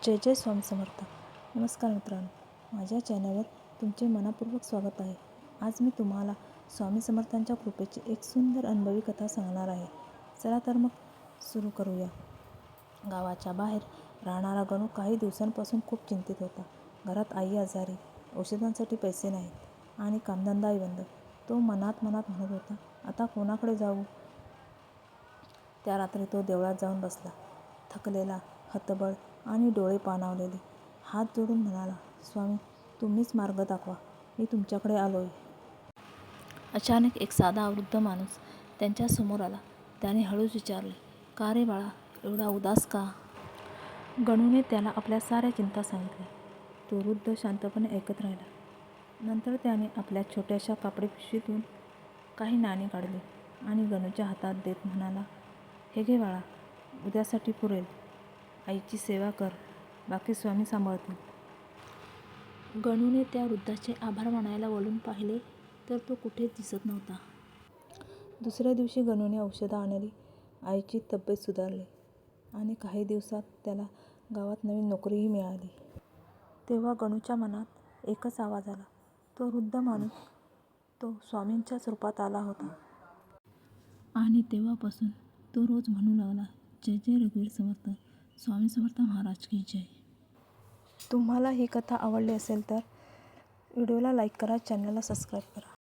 जय जय स्वामी समर्थ. नमस्कार मित्रांनो, माझ्या चॅनलवर तुमचे मनपूर्वक स्वागत आहे. आज मी तुम्हाला स्वामी समर्थांच्या कृपेची एक सुंदर अनुभवी कथा सांगणार आहे. चला तर मग सुरू करूया. गावाच्या बाहेर राहणारा गणू काही दिवसांपासून खूप चिंतित होता. घरात आई आजारी, औषधांसाठी पैसे नाहीत आणि कामधंदाही बंद. तो मनात म्हणत होता, आता कोणाकडे जाऊ? त्या रात्री तो देवळात जाऊन बसला. थकलेला, हतबल आणि डोळे पाणावलेले, हात जोडून म्हणाला, स्वामी, तुम्हीच मार्ग दाखवा, मी तुमच्याकडे आलोय. अचानक एक साधा वृद्ध माणूस त्यांच्या समोर आला. त्याने हळूच विचारले, का रे बाळा, एवढा उदास का? गणूने त्याला आपल्या साऱ्या चिंता सांगितल्या. तो वृद्ध शांतपणे ऐकत राहिला. नंतर त्याने आपल्या छोट्याशा कापडी पिशवीतून काही नाणी काढली आणि गणूच्या हातात देत म्हणाला, हे घे बाळा, उद्यासाठी पुरेल. आईची सेवा कर, बाकी स्वामी सांभाळतील. गणूने त्या वृद्धाचे आभार मानायला वळून पाहिले तर तो कुठेच दिसत नव्हता. दुसऱ्या दिवशी गणूने औषधं आणली. आईची तब्येत सुधारली आणि काही दिवसात त्याला गावात नवीन नोकरीही मिळाली. तेव्हा गणूच्या मनात एकच आवाज आला. तो वृद्ध माणूस तो स्वामींच्याच रूपात आला होता. आणि तेव्हापासून तो रोज म्हणू लागला, जय जय रघुवीर समर्थ, स्वामी समर्थ महाराज की जय. तुम्हाला ही कथा आवडली असेल तर व्हिडिओला लाईक करा, चॅनलला सबस्क्राईब करा.